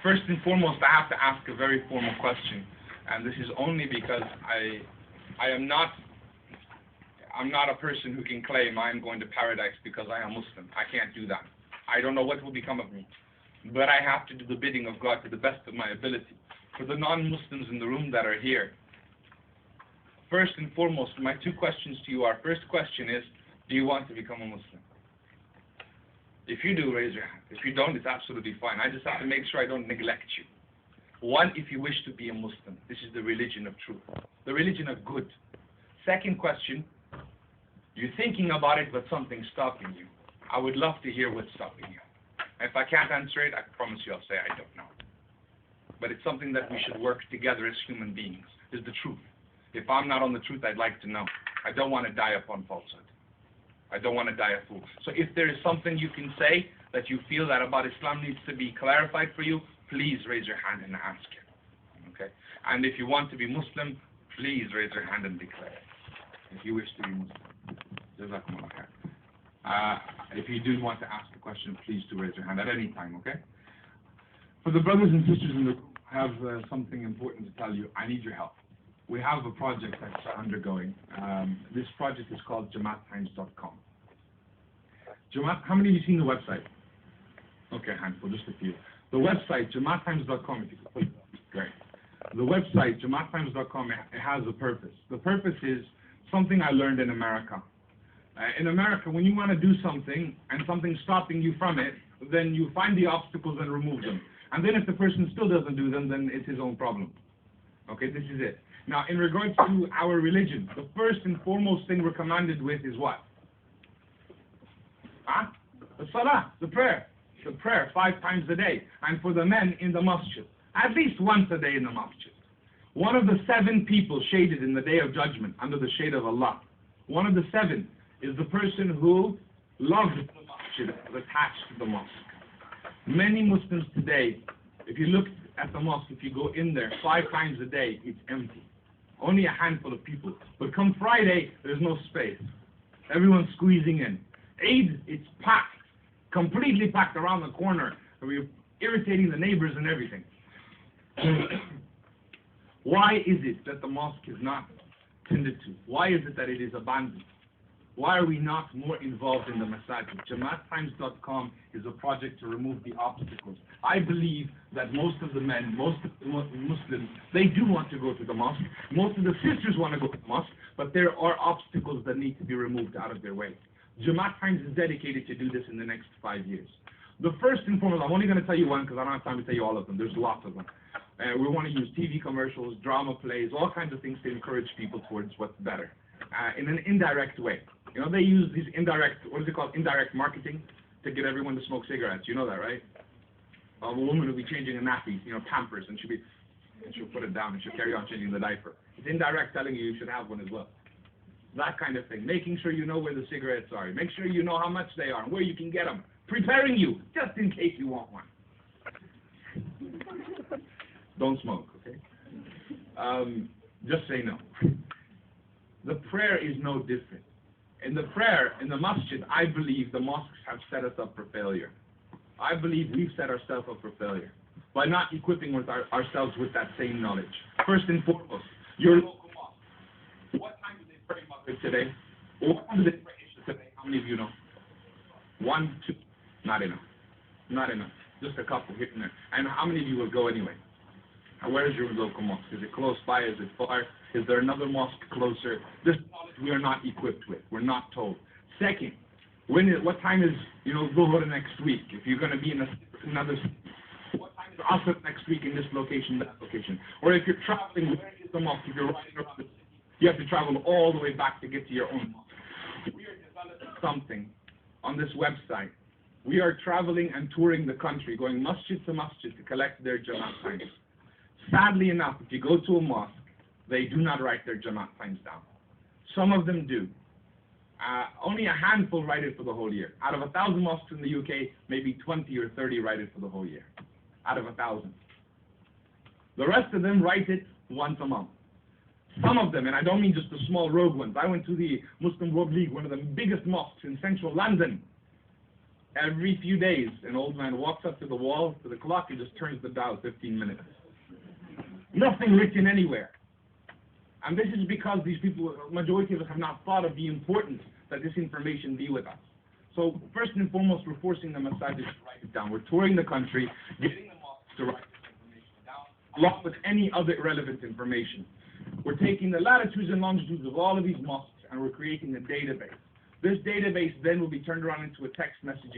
First and foremost, I have to ask a very formal question, and this is only because I'm not a person who can claim I am going to paradise because I am Muslim. I can't do that. I don't know what will become of me, but I have to do the bidding of God to the best of my ability. For the non-Muslims in the room that are here, first and foremost, my two questions to you are, first question is, do you want to become a Muslim? If you do, raise your hand. If you don't, it's absolutely fine. I just have to make sure I don't neglect you. One, if you wish to be a Muslim, this is the religion of truth, the religion of good. Second question, you're thinking about it, but something's stopping you. I would love to hear what's stopping you. If I can't answer it, I promise you I'll say I don't know. But it's something that we should work together as human beings, is the truth. If I'm not on the truth, I'd like to know. I don't want to die upon falsehood. I don't want to die a fool. So if there is something you can say that you feel that about Islam needs to be clarified for you, please raise your hand and ask it. Okay? And if you want to be Muslim, please raise your hand and declare it. If you wish to be Muslim. Jazakumullah khair. If you do want to ask a question, please do raise your hand at any time, okay? For the brothers and sisters in the room, I have something important to tell you. I need your help. We have a project that's undergoing. This project is called JamaatTimes.com. How many of you seen the website? Okay, a handful, just a few. The website, JamaatTimes.com, if you could put it up, great. The website, JamaatTimes.com, it has a purpose. The purpose is something I learned in America. In America, when you want to do something and something's stopping you from it, then you find the obstacles and remove them. And then if the person still doesn't do them, then it's his own problem. Okay, this is it. Now, in regards to our religion, the first and foremost thing we're commanded with is what? The salah, the prayer. The prayer 5 times a day. And for the men in the masjid, at least once a day in the masjid. One of the 7 people shaded in the day of judgment under the shade of Allah. One of the 7 is the person who loves the masjid, attached to the mosque. Many Muslims today, if you look at the mosque, if you go in there 5 times a day, it's empty. Only a handful of people. But come Friday, there's no space. Everyone's squeezing in. Eid, it's packed. Completely packed around the corner. We're irritating the neighbors and everything. Why is it that the mosque is not tended to? Why is it that it is abandoned? Why are we not more involved in the masajid? JamaatTimes.com is a project to remove the obstacles. I believe that most of the men, most of the Muslims, they do want to go to the mosque. Most of the sisters want to go to the mosque, but there are obstacles that need to be removed out of their way. Jamaat Times is dedicated to do this in the next 5 years. The first and foremost, I'm only going to tell you one because I don't have time to tell you all of them. There's lots of them. We want to use TV commercials, drama plays, all kinds of things to encourage people towards what's better in an indirect way. You know, they use these indirect, what is it called, indirect marketing to get everyone to smoke cigarettes. You know that, right? A woman will be changing a nappy, you know, Pampers, and she'll put it down and she'll carry on changing the diaper. It's indirect telling you you should have one as well. That kind of thing. Making sure you know where the cigarettes are. Make sure you know how much they are and where you can get them. Preparing you, just in case you want one. Don't smoke, okay? Just say no. The prayer is no different. In the prayer, in the masjid, I believe the mosques have set us up for failure. I believe we've set ourselves up for failure by not equipping ourselves with that same knowledge. First and foremost, your local mosque. What time do they pray Maghrib today? What time do they pray Isha today? How many of you know? 1, 2, not enough. Not enough. Just a couple here and there. And how many of you will go anyway? Where is your local mosque? Is it close by? Is it far? Is there another mosque closer? This knowledge we are not equipped with. We're not told. Second, what time is, Dhuhr next week? If you're going to be in another city, what time is Asr next week in this location, that location? Or if you're traveling, where is the mosque? If you're riding around the city, you have to travel all the way back to get to your own mosque. We are developing something on this website. We are traveling and touring the country, going masjid to collect their Jamaat times. Sadly enough, if you go to a mosque, they do not write their Jamaat times down. Some of them do. Only a handful write it for the whole year. Out of 1,000 mosques in the UK, maybe 20 or 30 write it for the whole year. Out of 1,000. The rest of them write it once a month. Some of them, and I don't mean just the small rogue ones. I went to the Muslim World League, one of the biggest mosques in central London. Every few days, an old man walks up to the wall, to the clock, and just turns the dial 15 minutes. Nothing written anywhere. And this is because these people, majority of us, have not thought of the importance that this information be with us. So first and foremost, we're forcing the masajid to write it down. We're touring the country, getting the mosques to write this information down, along with any other relevant information. We're taking the latitudes and longitudes of all of these mosques, and we're creating a database. This database then will be turned around into a text messaging